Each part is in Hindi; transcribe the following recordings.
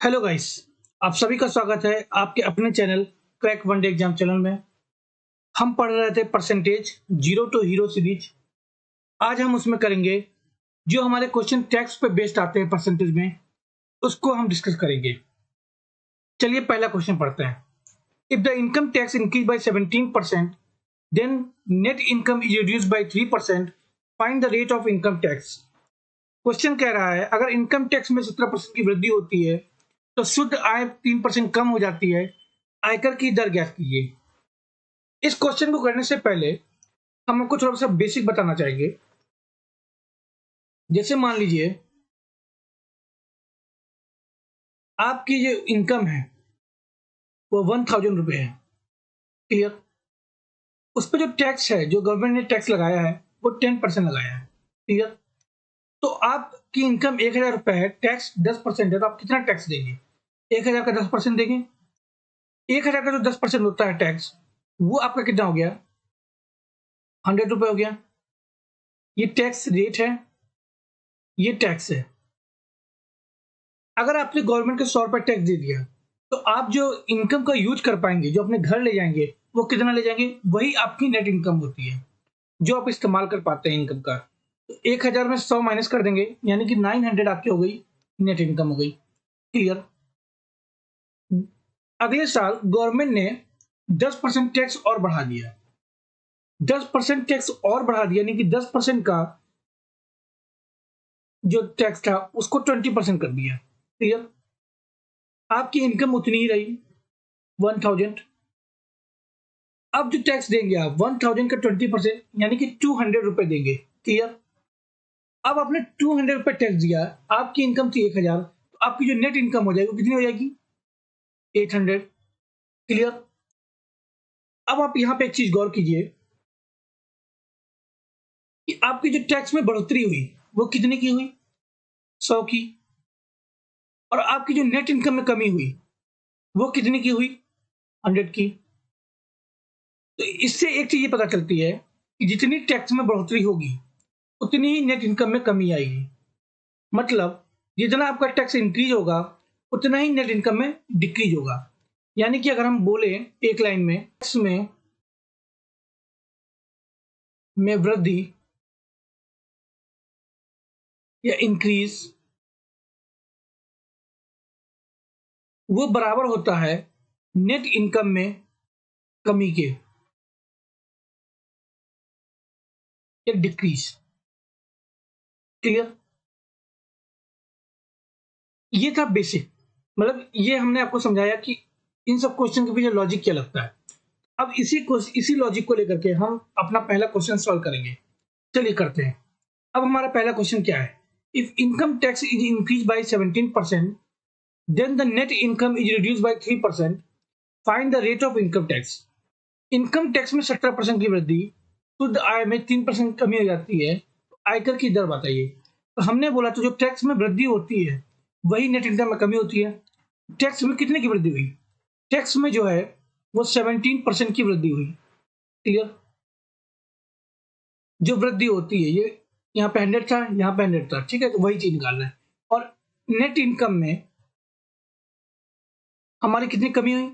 हेलो गाइस, आप सभी का स्वागत है आपके अपने channel crack one day exam channel में। हम पढ़ रहे थे percentage zero to hero series. आज हम उसमें करेंगे जो हमारे क्वेश्चन टैक्स पे बेस्ड आते हैं परसेंटेज में, उसको हम डिस्कस करेंगे। चलिए पहला क्वेश्चन पढ़ते हैं। If the income tax increase by 17%, then net income is reduced by 3%, find the rate of income tax. Question कह रहा है अगर इनकम टैक्स में 17% की वृद्धि होती है तो शुद्ध आय 3% कम हो जाती है। आयकर की दर ज्ञात कीजिए। इस क्वेश्चन को करने से पहले हम आपको थोड़ा सा बेसिक बताना चाहेंगे। जैसे मान लीजिए आपकी जो इनकम है वो 1000 रुपये है, क्लियर। उस पर जो टैक्स है, जो गवर्नमेंट ने टैक्स लगाया है वो 10% लगाया है, क्लियर। तो आपकी इनकम 1000 रुपये है, टैक्स 10% है, तो आप कितना टैक्स देंगे? 1000 का 10% देंगे। 1000 का जो 10% होता है टैक्स, वो आपका कितना हो गया? 100 रुपये हो गया। ये टैक्स रेट है, ये टैक्स है। अगर आपने गवर्नमेंट को 100 रुपये टैक्स दे दिया तो आप जो इनकम का यूज कर पाएंगे, जो अपने घर ले जाएंगे, वो कितना ले जाएंगे? वही आपकी नेट इनकम होती है जो आप इस्तेमाल कर पाते हैं इनकम का। तो 1000 में 100 माइनस कर देंगे, यानी कि 900 आपकी हो गई, नेट इनकम हो गई, क्लियर। अगले साल गवर्नमेंट ने 10% टैक्स और बढ़ा दिया। 10% टैक्स और बढ़ा दिया, यानी कि 10% का जो टैक्स था उसको 20% कर दिया, क्लियर। आपकी इनकम उतनी ही रही, 1000। अब जो टैक्स देंगे आप 1000 का 20%, यानी कि 200 रुपए देंगे, क्लियर। अब आपने 200 रुपए टैक्स दिया, आपकी इनकम थी 1000, तो आपकी जो नेट इनकम हो जाएगी वो कितनी हो जाएगी? 800, क्लियर। अब आप यहाँ पे एक चीज गौर कीजिए कि आपकी जो टैक्स में बढ़ोतरी हुई वो कितने की हुई? 100 की। और आपकी जो नेट इनकम में कमी हुई वो कितनी की हुई? 100 की। तो इससे एक चीज ये पता चलती है कि जितनी टैक्स में बढ़ोतरी होगी उतनी ही नेट इनकम में कमी आएगी। मतलब जितना आपका टैक्स इंक्रीज होगा उतना ही नेट इनकम में डिक्रीज होगा। यानी कि अगर हम बोले एक लाइन में, टैक्स में वृद्धि या इंक्रीज वो बराबर होता है नेट इनकम में कमी के, या डिक्रीज, क्लियर। ये था बेसिक, मतलब ये हमने आपको समझाया कि इन सब क्वेश्चन के पीछे लॉजिक क्या लगता है। अब इसी लॉजिक को लेकर के हम अपना पहला क्वेश्चन सॉल्व करेंगे। चलिए करते हैं। अब हमारा पहला क्वेश्चन क्या है? If income tax is increase by 17%, then the net income is reduced by 3%. Find the rate of income tax. Income tax में 17% की वृद्धि, शुद्ध आय में 3% कमी हो जाती है, तो आयकर की दर बताइए। तो हमने बोला तो जो टैक्स में वृद्धि होती है वही नेट इनकम में कमी होती है। टैक्स में कितने की वृद्धि हुई? टैक्स में जो है वो 17% की वृद्धि हुई, क्लियर। जो वृद्धि होती है, ये यहाँ पे 100 था, यहाँ पे 100 था, ठीक है, तो वही चीज निकालना है। और नेट इनकम में हमारी कितनी कमी हुई?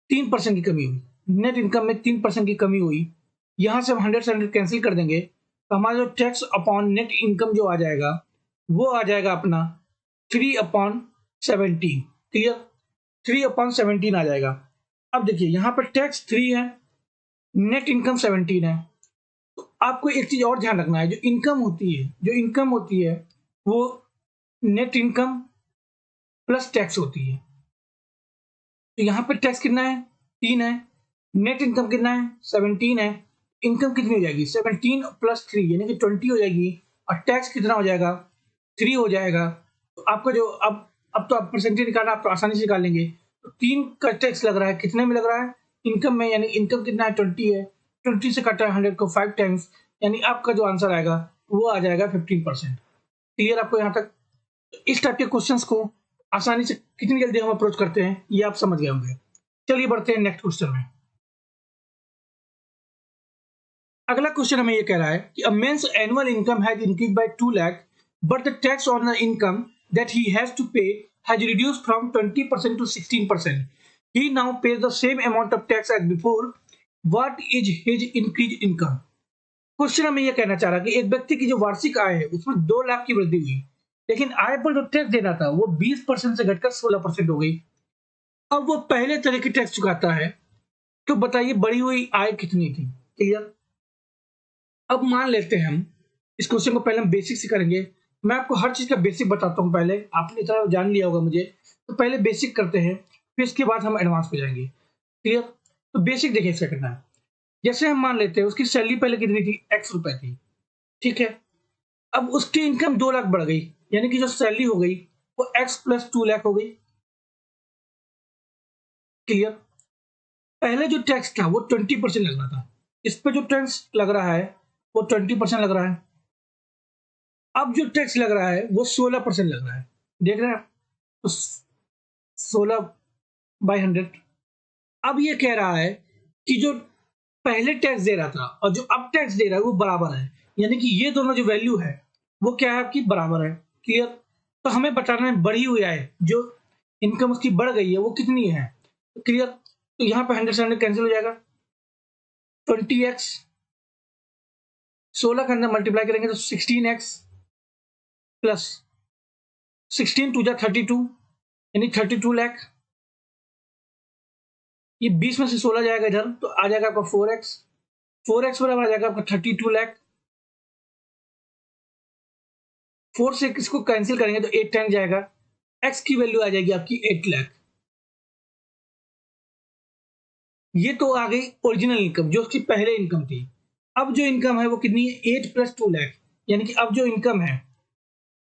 3% की कमी हुई। नेट इनकम में 3% की कमी हुई। यहां से हम 100 से 100 कैंसिल कर देंगे, तो हमारा जो टैक्स अपॉन नेट इनकम जो आ जाएगा वो आ जाएगा अपना 3/17, क्लियर। 3/17 आ जाएगा। अब देखिए यहाँ पर टैक्स 3 है, नेट इनकम 17 है। तो आपको एक चीज और ध्यान रखना है, जो इनकम होती है वो नेट इनकम प्लस टैक्स होती है। तो यहाँ पर टैक्स कितना है? 3 है। नेट इनकम कितना है? 17 है। इनकम कितनी हो जाएगी? 17 प्लस 3 यानी कि 20 हो जाएगी। और टैक्स कितना हो जाएगा? 3 हो जाएगा। तो आपका जो अब तो आप परसेंटेज निकालना आप तो आसानी से निकाल लेंगे। तो 3 का टैक्स लग रहा है, कितने में लग रहा है? इनकम में, यानी इनकम कितना है? 20 है। 20 से काटा 100 को 5 टाइम्स, यानी आपका जो आंसर आएगा वो आ जाएगा 15%। क्लियर आपको यहाँ तक? इस टाइप के क्वेश्चंस को आसानी से कितनी जल्दी हम अप्रोच करते हैं ये आप समझ गए होंगे। चलिए बढ़ते हैं नेक्स्ट क्वेश्चन में। अगला क्वेश्चन हमें ये कह रहा है कि a man's annual income has increase by 2 lakh but the tax on the income that he has to pay has reduced from 20% to 16%. He now pays the same amount of tax as before. What is his increased income? Question हमें यह कहना चाह रहा है कि एक व्यक्ति की जो वार्षिक आय है उसमें 2 लाख की वृद्धि हुई, लेकिन आय पर जो टैक्स देना था वो 20% से घटकर 16% हो गई। अब वो पहले तरह की टैक्स चुकाता है, तो बताइए बढ़ी हुई आय कितनी थी? क्लियर? अब मान लेते हैं हम इस क्वेश्चन को पहले हम बेसिक से करेंगे। मैं आपको हर चीज का बेसिक बताता हूं, पहले आपने इतना जान लिया होगा मुझे, तो पहले बेसिक करते हैं, फिर इसके बाद हम एडवांस पे जाएंगे। क्लियर? तो बेसिक देखिए इसका करना है। जैसे हम मान लेते हैं उसकी सैलरी पहले कितनी थी? x रुपए थी, ठीक है। अब उसकी इनकम 2 लाख बढ़ गई, यानी कि जो सैलरी हो गई वो x प्लस 2 लाख हो गई। क्लियर? पहले जो टैक्स था वो 20% लगना था, इस पे जो टैक्स लग रहा है वो 20% लग रहा है। अब जो टैक्स लग रहा है वो 16% लग रहा है, देख रहे हैं आप? तो 16/100। अब ये कह रहा है कि जो पहले टैक्स दे रहा था और जो अब टैक्स दे रहा है वो बराबर है, यानी कि ये दोनों जो वैल्यू है वो क्या है आपकी? बराबर है। क्लियर? तो हमें बताना है बढ़ी हुई आय, जो इनकम उसकी बढ़ गई है वो कितनी है। क्लियर? तो यहाँ पे 100 से 100 कैंसिल हो जाएगा, 20x 16 के अंदर मल्टीप्लाई करेंगे तो 16x प्लस 16 टू जा 32, यानी 32 लाख। ये 20 में से 16 जाएगा इधर तो आ जाएगा आपका 4x, 4x बराबर आ जाएगा आपका 32 लाख। 4 से इसको कैंसिल करेंगे तो 8 टाइम जाएगा, x की वैल्यू आ जाएगी आपकी 8 लाख। ये तो आ गई ओरिजिनल इनकम जो उसकी पहले इनकम थी। अब जो इनकम है वो कितनी है? 8 प्लस 2 लाख, यानी कि अब जो इनकम है,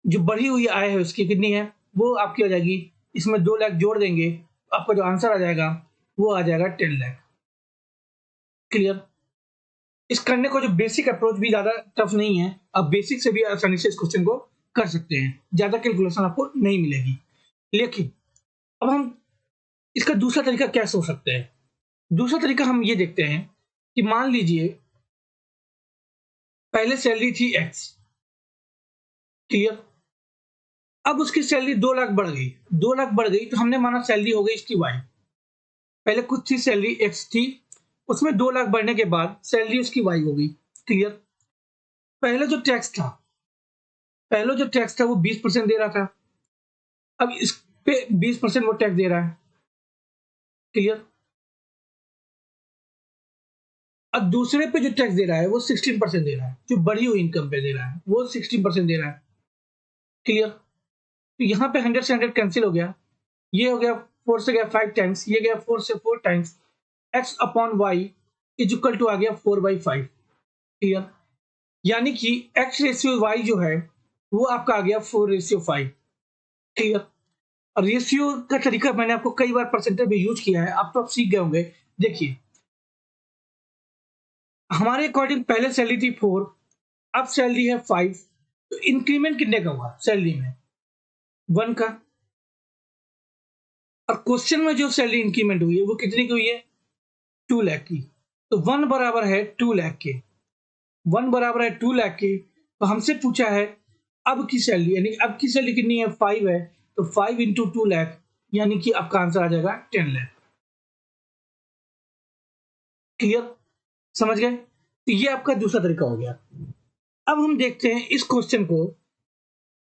जो बढ़ी हुई आय है उसकी कितनी है? वो आपकी आ जाएगी, इसमें 2 लाख जोड़ देंगे, आपका जो आंसर आ जाएगा वो आ जाएगा 10 लाख। क्लियर? इस करने को जो बेसिक अप्रोच भी ज्यादा टफ नहीं है, आप बेसिक से भी आसानी से इस क्वेश्चन को कर सकते हैं, ज्यादा कैलकुलेशन आपको नहीं मिलेगी। लेकिन अब हम इसका दूसरा तरीका क्या सोच सकते हैं? दूसरा तरीका हम ये देखते हैं कि मान लीजिए पहले सैलरी थी x, क्लियर? अब उसकी सैलरी 2 लाख बढ़ गई, 2 लाख बढ़ गई तो हमने माना सैलरी हो गई इसकी y। पहले कुछ थी सैलरी x थी, उसमें 2 लाख बढ़ने के बाद सैलरी उसकी y हो गई। क्लियर? पहले जो टैक्स था वो 20% दे रहा था, अब इस पे 20% वो टैक्स दे रहा है। क्लियर? अब दूसरे पे जो टैक्स दे रहा है वो 16% दे रहा है, जो बढ़ी हुई इनकम पे दे रहा है वो 16% दे रहा है। क्लियर? तो यहाँ पे 100 से 100 कैंसिल हो गया, ये हो गया 4 से गया 5 टाइम्स, ये गया 4 से 4 times, x upon y is equal to आ गया 4/5। क्लियर? यानी कि x रेशियो y जो है वो आपका आ गया 4/5। क्लियर? और रेशियो का तरीका मैंने आपको कई बार परसेंटेज में यूज किया है, आप तो आप सीख गए होंगे। देखिए हमारे अकॉर्डिंग पहले सैलरी थी 4, अब सैलरी है 5, तो इंक्रीमेंट कितने का हुआ सैलरी में? 1 का। और क्वेश्चन में जो सैलरी इंक्रीमेंट हुई है वो कितने की हुई है? 2 लाख की। तो 1 बराबर है 2 लाख के, 1 बराबर है 2 लाख के। तो हमसे पूछा है अब की सैलरी, यानी अब की सैलरी कितनी है? 5 है, तो 5 इंटू 2 लाख, यानी कि आपका आंसर आ जाएगा 10 लाख। क्लियर? समझ गए? तो ये आपका दूसरा तरीका हो गया। अब हम देखते हैं इस क्वेश्चन को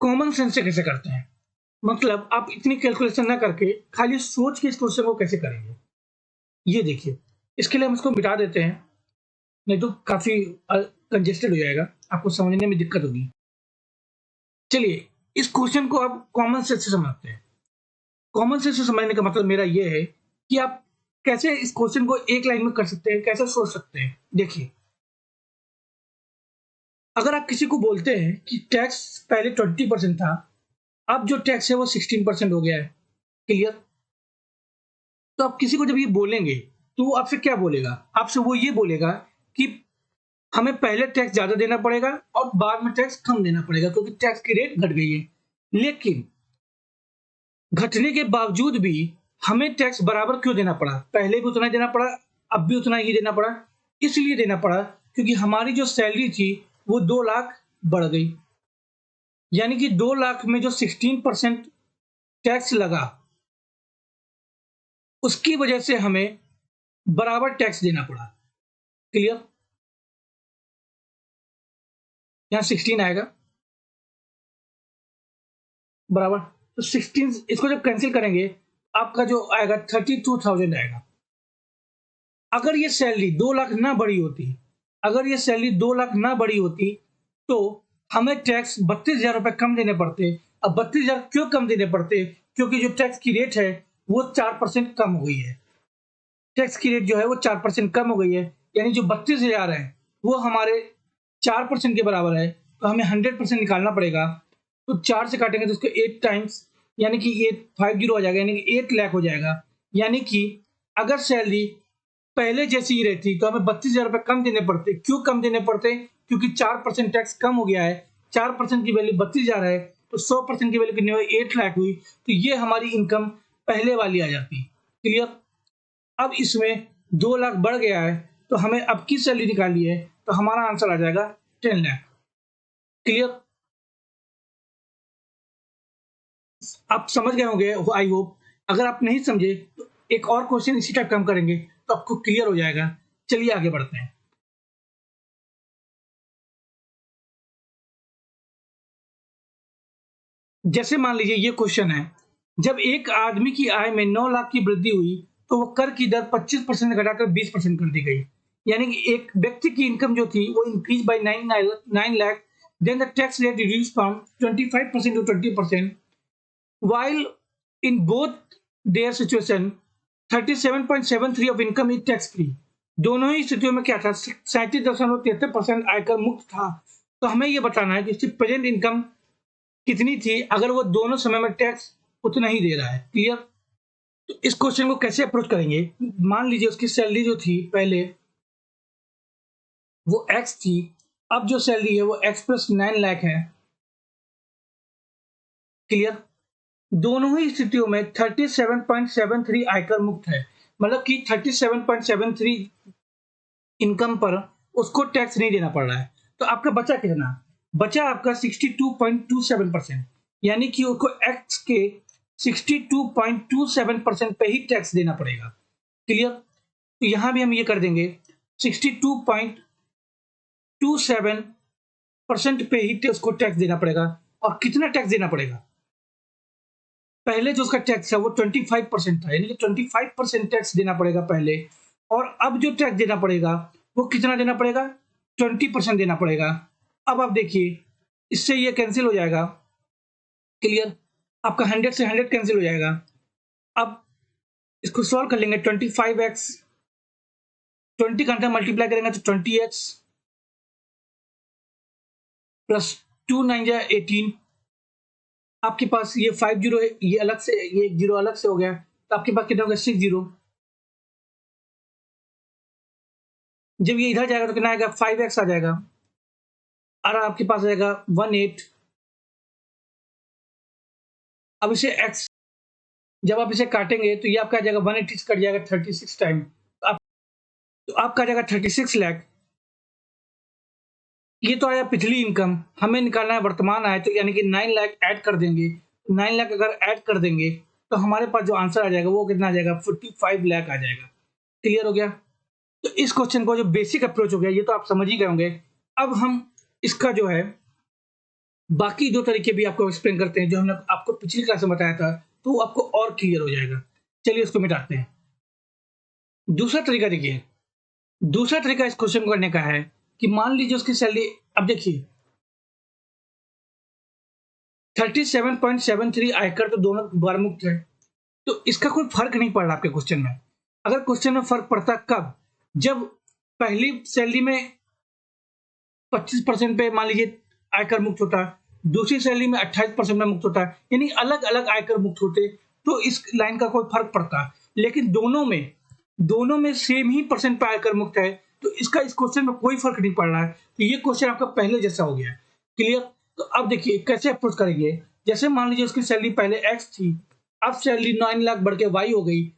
कॉमन सेंस से कैसे करते हैं, मतलब आप इतनी कैलकुलेशन ना करके खाली सोच के इस क्वेश्चन को कैसे करेंगे। ये देखिए, इसके लिए हम इसको मिटा देते हैं, नहीं तो काफी कंजेस्टेड हो जाएगा, आपको समझने में दिक्कत होगी। चलिए इस क्वेश्चन को आप कॉमन सेंस से समझते हैं। कॉमन सेंस से समझने का मतलब मेरा ये है कि आप कैसे इस क्वेश्चन को एक लाइन में कर सकते हैं, कैसे सोच सकते हैं। देखिए अगर आप किसी को बोलते हैं कि टैक्स पहले 20% था, अब जो टैक्स है वो 16% हो गया है। क्लियर? तो आप किसी को जब ये बोलेंगे तो वो आपसे क्या बोलेगा? आपसे वो ये बोलेगा कि हमें पहले टैक्स ज्यादा देना पड़ेगा और बाद में टैक्स कम देना पड़ेगा, क्योंकि टैक्स की रेट घट गई है। लेकिन घटने के बावजूद भी हमें टैक्स बराबर क्यों देना पड़ा? पहले भी उतना ही देना पड़ा, अब भी उतना ही देना पड़ा। इसलिए देना पड़ा क्योंकि हमारी जो सैलरी थी वो 2 लाख बढ़ गई। यानी कि 2 लाख में जो 16% टैक्स लगा, उसकी वजह से हमें बराबर टैक्स देना पड़ा। क्लियर? यहाँ 16 आएगा बराबर, तो 16 इसको जब कैंसिल करेंगे आपका जो आएगा 32,000 आएगा। अगर ये सैलरी 2 लाख ना बढ़ी होती, अगर ये सैलरी 2 लाख ना बढ़ी होती तो हमें टैक्स 32,000 रुपए कम देने पड़ते। अब 32,000 क्यों कम देने पड़ते? क्योंकि जो टैक्स की रेट है वो 4% कम हो गई है। टैक्स की रेट जो है वो 4% कम हो गई है, यानी जो 32,000 है वो हमारे 4% के बराबर है, तो हमें 100% निकालना पड़ेगा। तो 4 से काटेंगे तो उसको 8 टाइम्स, यानी कि 850 हो जाएगा, यानी कि 8 लाख हो जाएगा। यानी कि अगर सैलरी पहले जैसी ही रहती तो हमें 32,000 रुपए कम देने पड़ते। क्यों कम देने पड़ते? क्योंकि 4% टैक्स कम हो गया है। 4% की वैल्यू 32,000 है, तो 100% की वैल्यू कितनी हुई? 8 लाख हुई। तो ये हमारी इनकम पहले वाली आ जाती। क्लियर? अब इसमें 2 लाख बढ़ गया है, तो हमें अब की सैलरी निकालनी है, तो हमारा आंसर आ जाएगा 10 लाख। क्लियर? आप समझ गए होंगे, आई होप। अगर आप नहीं समझे तो एक और क्वेश्चन इसी टाइप का हम करेंगे तो आपको क्लियर हो जाएगा। चलिए आगे बढ़ते हैं। जैसे मान लीजिए ये क्वेश्चन है, जब एक आदमी की आय में 9 लाख की वृद्धि हुई तो वो कर की दर 25% से घटाकर 20% कर दी गई। यानी कि एक व्यक्ति की इनकम जो थी वो increase by 9 lakh, then the tax rate reduce from 25% to 20%, while in both their situation 37.73 of income is tax free. दोनों ही स्थितियों में क्या था? 37.73% आयकर मुक्त था। तो हमें ये बताना है कि इसकी प्रेजेंट इनकम कितनी थी अगर वो दोनों समय में टैक्स उतना ही दे रहा है। क्लियर? तो इस क्वेश्चन को कैसे अप्रोच करेंगे? मान लीजिए उसकी सैलरी जो थी पहले वो एक्स थी, अब जो सैलरी है वो एक्स प्लस 9 लाख है। क्लियर? दोनों ही स्थितियों में 37.73 आयकर मुक्त है, मतलब कि 37.73 इनकम पर उसको टैक्स नहीं देना पड़ रहा है। तो आपका बचा कितना? बचा आपका 62.27%, यानी कि उसको एक्स के 62.27% पे ही टैक्स देना पड़ेगा। क्लियर? तो यहां भी हम ये कर देंगे 62.27% पे ही उसको टैक्स देना पड़ेगा। और कितना टैक्स देना पड़ेगा? पहले जो उसका टैक्स है वो 25% था, यानी कि 25% टैक्स देना पड़ेगा पहले। और अब जो टैक्स देना पड़ेगा वो कितना देना पड़ेगा? 20% देना पड़ेगा। अब आप देखिए, इससे ये कैंसिल हो जाएगा। क्लियर? आपका 100 से 100 कैंसिल हो जाएगा। अब इसको सॉल्व कर लेंगे। 25x 20 का अंदर मल्टीप्लाई करेंगे तो 20x प्लस 2 9 जा 18। आपके पास ये 5 जीरो है, ये अलग से, ये एक जीरो अलग से हो गया, तो आपके पास कितना होगा? 6 जीरो। जब ये इधर जाएगा तो कितना आएगा? 5x आ जाएगा, और आपके पास आएगा 18। अब इसे x, जब आप इसे काटेंगे तो ये आपका आ जाएगा 180 से कट जाएगा 36 टाइम, तो आपका आ जाएगा 36 लाख। ये तो आया पिछली इनकम, हमें निकालना है वर्तमान आय, तो यानी कि 9 लाख ऐड कर देंगे। 9 लाख अगर ऐड कर देंगे तो हमारे पास जो आंसर आ जाएगा वो कितना आ जाएगा? 45 लाख आ जाएगा। क्लियर हो गया? तो इस क्वेश्चन को जो बेसिक अप्रोच हो गया ये तो आप समझ ही गए होंगे। अब हम इसका जो है बाकी दो तरीके भी आपको एक्सप्लेन करते हैं, जो हमने आपको पिछली क्लास में बताया था, तो वो आपको और क्लियर हो जाएगा। चलिए उसको मिटाते हैं। दूसरा तरीका देखिए, दूसरा तरीका इस क्वेश्चन को करने का है कि मान लीजिए उसकी सैलरी, अब देखिए 37.73 आयकर तो दोनों बार मुक्त है, तो इसका कोई फर्क नहीं पड़ रहा आपके क्वेश्चन में। अगर क्वेश्चन में फर्क पड़ता कब? जब पहली सैलरी में 25% पे मान लीजिए आयकर मुक्त होता, दूसरी सैलरी में 28% में मुक्त होता, यानी अलग अलग आयकर मुक्त होते तो इस लाइन का कोई फर्क पड़ता। लेकिन दोनों में सेम ही परसेंट पे आयकर मुक्त है, तो इसका इस क्वेश्चन में कोई फर्क नहीं पड़ रहा है। तो ये क्वेश्चन आपका पहले जैसा हो गया। क्लियर? तो अब देखिए कैसे अप्रोच करेंगे। जैसे मान लीजिए उसकी सैलरी पहले एक्स थी, अब सैलरी 9 लाख बढ़ के वाई हो गई।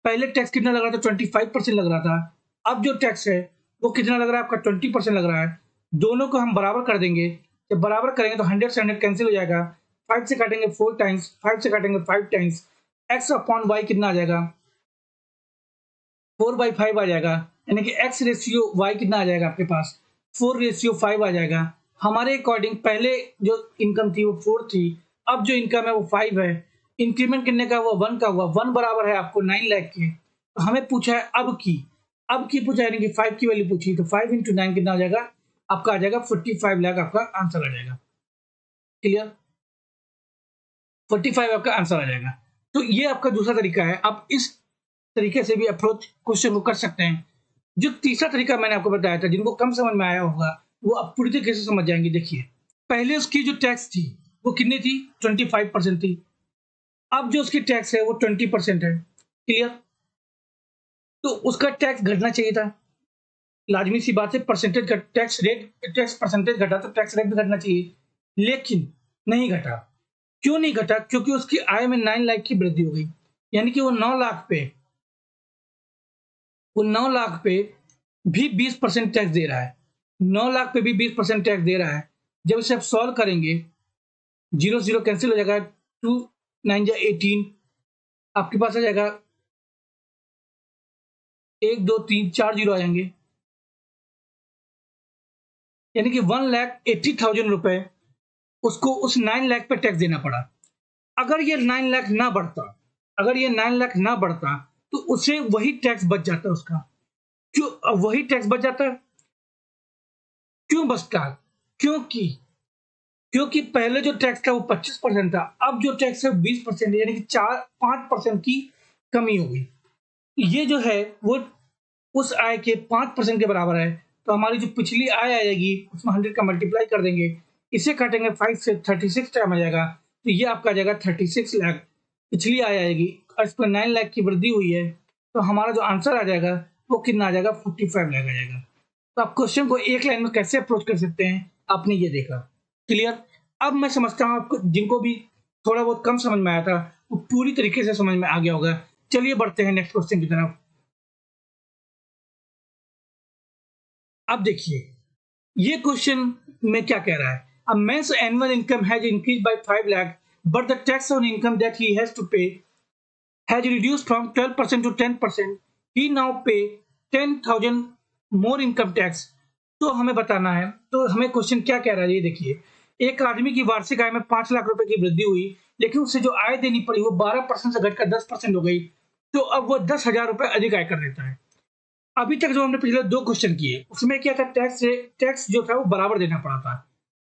पहले टैक्स कितना लग रहा था? 25% लग रहा था। अब जो टैक्स है वो कितना लग रहा है आपका? 20% लग रहा है। दोनों को हम बराबर कर देंगे जब बराबर करेंगे तो 100 से 100 कैंसिल हो जाएगा, 5 से काटेंगे 4 टाइम्स, 5 से काटेंगे 5 टाइम्स, x अपॉन y कितना आ जाएगा 4/5 आ जाएगा, यानी कि x रेशियो y कितना आ जाएगा आपके पास 4/5 आ जाएगा। हमारे अकॉर्डिंग पहले जो इनकम थी वो 4 थी, अब जो इनकम है वो 5 है, इंक्रीमेंट करने का वो 1 का हुआ, 1 बराबर है आपको 9 लाख के। तो हमें पूछा है अब की पूछा है, यानी कि 5 की वैल्यू पूछी, तो 5 इंटू 9 कितना आ जाएगा आपका, आ जाएगा 45 लाख, आपका आंसर आ जाएगा। क्लियर, 45 आपका आंसर आ जाएगा। तो ये आपका दूसरा तरीका है, आप इस तरीके से भी अप्रोच क्वेश्चन को कर सकते हैं। जो तीसरा तरीका मैंने आपको बताया था, जिनको कम समझ में आया होगा वो अब पूरी तरीके से समझ जाएंगे। देखिए, पहले उसकी जो टैक्स थी वो कितनी थी, 25% थी। अब जो उसकी टैक्स है वो 20% है। क्लियर, तो उसका टैक्स घटना चाहिए था, लाजमी सी बात है, परसेंटेज टैक्स परसेंटेज घटा तो टैक्स रेट भी घटना चाहिए, लेकिन नहीं घटा। क्यों नहीं घटा, क्योंकि उसकी आय में 9 लाख की वृद्धि हो गई, यानी कि वो 9 लाख पे भी 20% टैक्स दे रहा है, 9 लाख पे भी 20% टैक्स दे रहा है। जब इसे आप सॉल्व करेंगे, 0 0 कैंसिल हो जाएगा, 2 9 जा 18, आपके पास आ जाएगा 1 2 3 4 जीरो आ जाएंगे, यानी कि 1,80,000 रुपए उसको उस 9 लाख पे टैक्स देना पड़ा। अगर ये 9 लाख ना बढ़ता, तो उसे वही टैक्स बच जाता उसका। क्यों वही टैक्स बच जाता? क्यों बचता? क्योंकि क्योंकि पहले जो टैक्स था वो 25% था, अब जो टैक्स है 20% है, यानी कि 5% की कमी हो गई। ये जो है वो उस आय के 5% के बराबर है। तो हमारी जो पिछली आय आएगी उसमें 100 का मल्टीप्लाई कर देंगे, इसे काटेंगे 5 से, 36 टाइम आ जाएगा, तो ये आपका आ जाएगा 36 लाख पिछली आय आएगी, और इस पर 9 लाख की वृद्धि हुई है, तो हमारा जो आंसर आ जाएगा वो कितना आ जाएगा, 45 लाख आ जाएगा। तो आप क्वेश्चन को एक लाइन में कैसे अप्रोच कर सकते हैं, आपने ये देखा। क्लियर, अब मैं समझता हूँ आपको, जिनको भी थोड़ा बहुत कम समझ में आया था वो पूरी तरीके से समझ में आ गया होगा। चलिए बढ़ते हैं नेक्स्ट क्वेश्चन की तरफ। अब देखिए ये क्वेश्चन में क्या कह रहा है, a man's annual income has increase by 5 lakh but the tax on income that he has to pay has reduced from 12% to 10%, he now pay 10,000 more income tax. तो हमें बताना है, तो हमें क्वेश्चन क्या कह रहा है, ये देखिए, एक आदमी की वार्षिक आय में 5 लाख रुपए की वृद्धि हुई, लेकिन उसे जो आय देनी पड़ी वो 12% से घटकर 10% हो गई, तो अब वो 10,000 रुपए अधिक आय कर देता है। अभी तक जो हमने पिछले 2 क्वेश्चन किए उसमें क्या था, टैक्स जो था वो बराबर देना पड़ा था।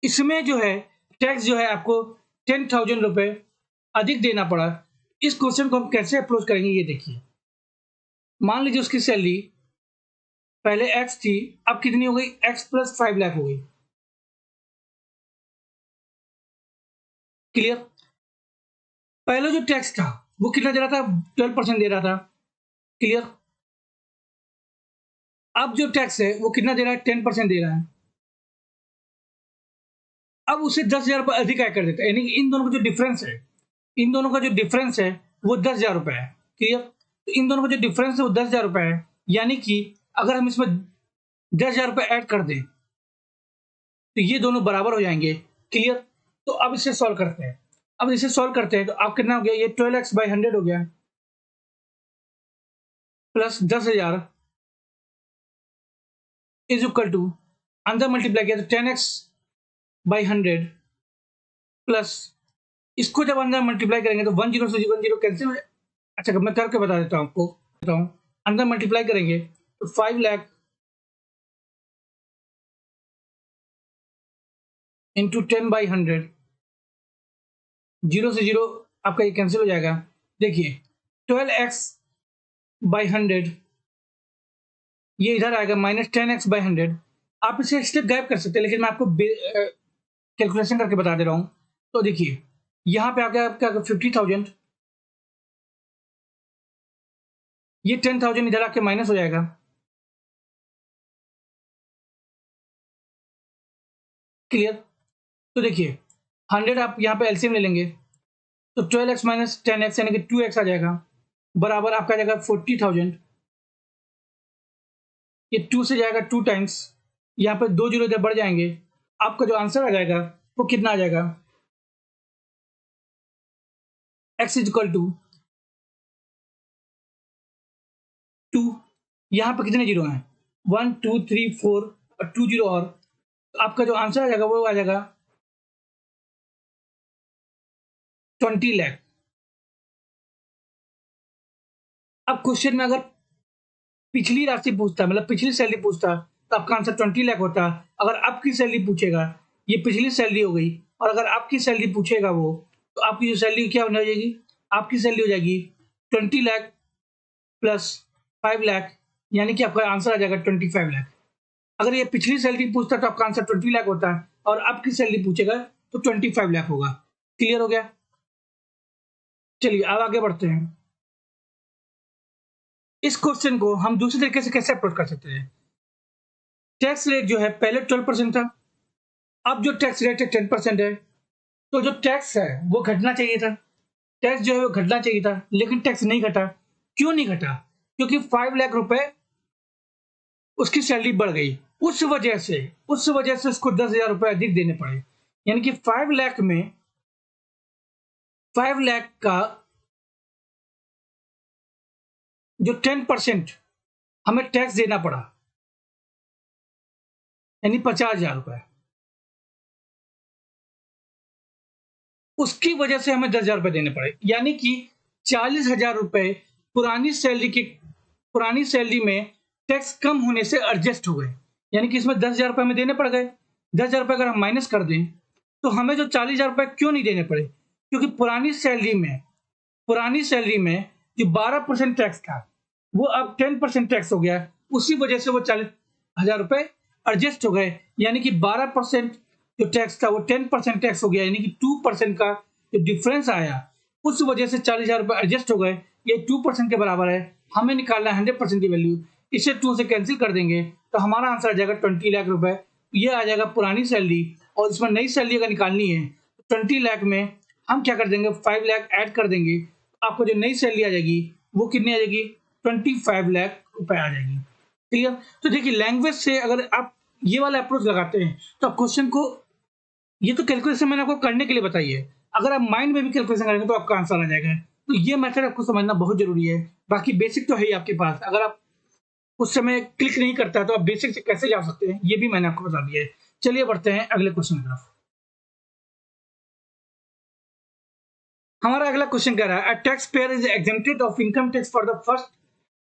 इसमें जो है टैक्स जो है आपको 10,000 रुपए अधिक देना पड़ा। इस क्वेश्चन को हम कैसे अप्रोच करेंगे, ये देखिए। मान लीजिए उसकी सैलरी पहले x थी, अब कितनी हो गई, x प्लस 5 लाख हो गई। क्लियर, पहले जो टैक्स था वो कितना दे रहा था, 12% दे रहा था। क्लियर, अब जो टैक्स है वो कितना दे रहा है, 10% दे रहा है। अब उसे 10,000 रुपए अधिक आय कर देता है, यानी कि इन दोनों का जो डिफरेंस है वो 10,000 रुपए है। क्लियर, तो इन दोनों का जो डिफरेंस है वो 10,000 रुपए है, यानी कि अगर हम इसमें 10,000 रुपए ऐड कर दें तो ये दोनों बराबर हो जाएंगे। क्लियर, तो अब इसे सॉल्व करते हैं। तो अब कितना हो गया, ये 12x/100 हो गया, प्लस 10,000 इज इक्वल टू, अंदर मल्टीप्लाई किया तो 10x/100 प्लस, इसको जब अंदर मल्टीप्लाई करेंगे तो 10 से 10 कैंसिल हो जाए। अच्छा, मैं करके बता देता हूँ आपको, अंदर मल्टीप्लाई करेंगे तो 5 लाख इंटू 10/100, 0 से 0 आपका ये कैंसिल हो जाएगा। देखिए 12x/100 ये इधर आएगा, माइनस 10x/100। आप इसे स्टेप गायब कर सकते हैं, लेकिन मैं आपको कैलकुलेशन करके बता दे रहा हूँ। तो देखिए यहाँ पे आ गया आपका 50,000, ये 10,000 इधर आके माइनस हो जाएगा। क्लियर, तो देखिए 100 आप यहाँ पे एलसीएम ले लेंगे तो 12x माइनस 10x यानी कि 2x आ जाएगा, बराबर आपका आ जाएगा 40,000। ये 2 से जाएगा 2 टाइम्स, यहाँ पे 2 जीरो इधर बढ़ जाएंगे, आपका जो आंसर आ जाएगा वो कितना आ जाएगा, x इज इक्वल टू 2। यहाँ पर कितने जीरो हैं, 1 2 3 4 और 2 जीरो और, तो आपका जो आंसर आ जाएगा वो आ जाएगा 20 लाख। अब क्वेश्चन में अगर पिछली राशि पूछता, मतलब पिछली सैलरी पूछता, तो आपका आंसर 20 लाख होता। अगर आपकी सैलरी पूछेगा, ये पिछली सैलरी हो गई, और अगर आपकी सैलरी पूछेगा वो, तो आपकी जो सैलरी क्या होने जाएगी, आपकी सैलरी हो जाएगी 20 लाख प्लस 5 लाख, यानी कि आपका आंसर आ जाएगा 25 लाख। अगर ये पिछली सैलरी पूछता तो आपका आंसर 20 लाख होता है, और आपकी सैलरी पूछेगा तो 25 लाख होगा। क्लियर हो गया? चलिए अब आगे बढ़ते हैं। इस क्वेश्चन को हम दूसरे तरीके से कैसे अप्रोच कर सकते हैं। टैक्स रेट जो है पहले 12% था, अब जो टैक्स रेट है 10% है। तो जो टैक्स है वो घटना चाहिए था, टैक्स जो है वो घटना चाहिए था, लेकिन टैक्स नहीं घटा। क्यों नहीं घटा? क्योंकि 5 लाख रुपए उसकी सैलरी बढ़ गई, उस वजह से उसको 10,000 रुपए अधिक देने पड़े। यानी कि 5 लाख में 5 लाख का जो 10% हमें टैक्स देना पड़ा, यानी 50,000 रुपए, उसकी वजह से हमें 10,000 रुपए देने पड़े। यानी कि 40,000 रुपए पुरानी सैलरी में टैक्स कम होने से एडजस्ट हो गए। यानी कि इसमें 10,000 रुपए हमें देने पड़ गए। 10,000 रुपए अगर हम माइनस कर दें तो हमें जो 40,000 रुपए क्यों नहीं देने पड़े? क्योंकि पुरानी सैलरी में जो 12% टैक्स था वो अब 10% टैक्स हो गया। उसी वजह से वो 40,000 रुपए एडजस्ट हो गए। यानी कि 12% जो टैक्स था वो 10% टैक्स हो गया, यानी कि 2% का जो डिफरेंस आया, उस वजह से 40,000 रुपए एडजस्ट हो गए। ये 2% के बराबर है। हमें निकालना है 100% की वैल्यू। इसे 2 से कैंसिल कर देंगे तो हमारा आंसर आ जाएगा 20 लाख रुपए। ये आ जाएगा पुरानी सैलरी, और इसमें नई सैलरी अगर निकालनी है तो 20 लाख में हम क्या कर देंगे, 5 लाख ऐड कर देंगे। आपको जो नई सैलरी आ जाएगी वो कितनी आ जाएगी, 25 लाख रुपए आ जाएगी। क्लियर? तो देखिए, लैंग्वेज से अगर आप ये वाला अप्रोच लगाते हैं तो आप क्वेश्चन को, ये तो कैलकुलेशन मैंने आपको करने के लिए बताई है, अगर आप माइंड में भी कैलकुलेशन करेंगे तो आपका आंसर आ जाएगा। तो ये मेथड आपको समझना बहुत जरूरी है। बाकी बेसिक तो है ही आपके पास, अगर आप उस समय क्लिक नहीं करता तो आप बेसिक से कैसे जा सकते हैं ये भी मैंने आपको बता दिया है। चलिए बढ़ते हैं अगले क्वेश्चन की तरफ। हमारा अगला क्वेश्चन कह रहा है, a tax payer is exempted of income tax for the first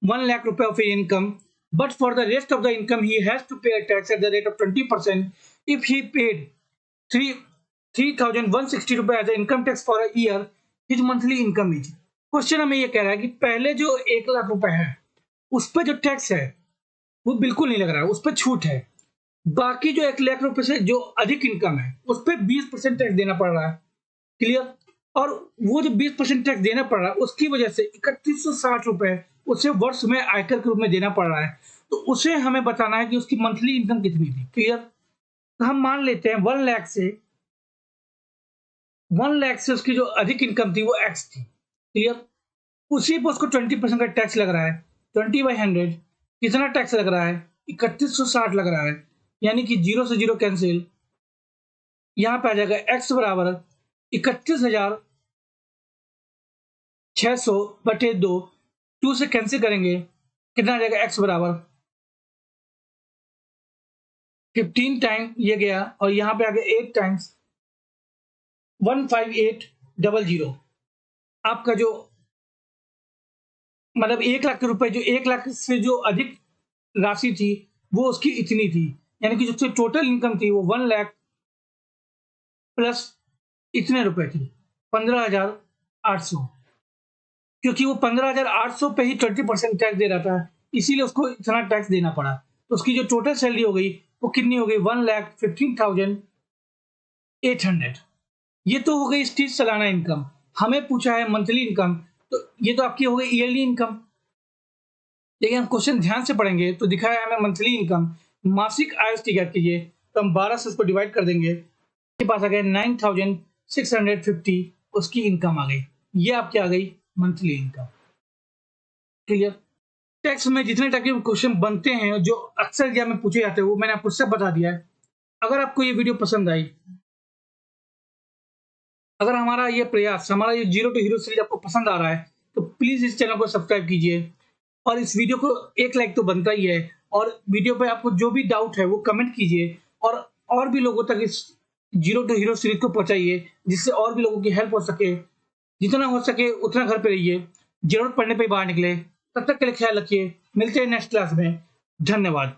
1 lakh रुपए of income, but for the rest of the income he has to pay tax at the rate of 20% if he paid 3,160 रुपए as income tax for a year, his monthly income is. Question हमें ये कह रहा है कि पहले जो 1 लाख रुपए है उस पर जो टैक्स है वो बिल्कुल नहीं लग रहा है, उस पर छूट है। बाकी जो 1 लाख रुपए से जो अधिक इनकम है उस पर 20% टैक्स देना पड़ रहा है। क्लियर? और वो जो 20% टैक्स देना पड़ रहा है उसकी वजह से 3160 रुपए उसे वर्ष में आयकर के रूप में देना पड़ रहा है। तो उसे हमें बताना है कि उसकी मंथली इनकम कितनी थी। क्लियर? तो हम मान लेते हैं 1 लाख से उसकी जो अधिक इनकम थी वो एक्स थी। क्लियर? उसी पर उसको 20% का टैक्स लग रहा है। 20/100 कितना टैक्स लग रहा है, 3160 लग रहा है। यानी कि 0 से 0 कैंसिल, यहाँ पे आ जाएगा एक्स बराबर 31,600/2। 2 से कैंसिल करेंगे, कितना आ जाएगा, एक्स बराबर 15 टाइम ये गया, और यहाँ पे आ गया 8 टाइम्स 15800। आपका जो मतलब 1 लाख रुपए, जो 1 लाख से जो अधिक राशि थी वो उसकी इतनी थी। यानी कि जो टोटल इनकम थी वो 1 लाख प्लस इतने रुपए थी, 15,800। क्योंकि वो 15,800 पे ही 20% टैक्स दे रहा था, इसीलिए उसको इतना टैक्स देना पड़ा। तो उसकी जो टोटल सैलरी हो गई वो कितनी हो गई, 1,15,800। ये तो हो गई इसकी सालाना इनकम। हमें पूछा है मंथली इनकम, तो ये तो आपकी हो गई ईयरली इनकम। लेकिन हम क्वेश्चन ध्यान से पढ़ेंगे तो दिखाया है हमें मंथली इनकम। मासिक आय उसकी ज्ञात कीजिए, तो हम 12 से उसको डिवाइड कर देंगे, के पास आ गया 9,650 उसकी इनकम आ गई। ये आपकी आ गई मंथली इनकम। क्लियर? टैक्स में जितने टाइप के क्वेश्चन बनते हैं जो अक्सर एग्जाम में पूछे जाते हैं वो मैंने आपको सब बता दिया है। अगर आपको ये वीडियो पसंद आई, अगर हमारा ये प्रयास, हमारा ये जीरो टू हीरो सीरीज आपको पसंद आ रहा है, तो प्लीज इस चैनल को सब्सक्राइब कीजिए और इस वीडियो को एक लाइक तो बनता ही है। और वीडियो पे आपको जो भी डाउट है वो कमेंट कीजिए और भी लोगों तक इस जीरो टू हीरो सीरीज को पहुंचाइए, जिससे और भी लोगों की हेल्प हो सके। जितना हो सके उतना घर पे रहिए, जरूरत पड़ने पे बाहर निकले। तब तक के लिए ख्याल रखिए, मिलते हैं नेक्स्ट क्लास में। धन्यवाद।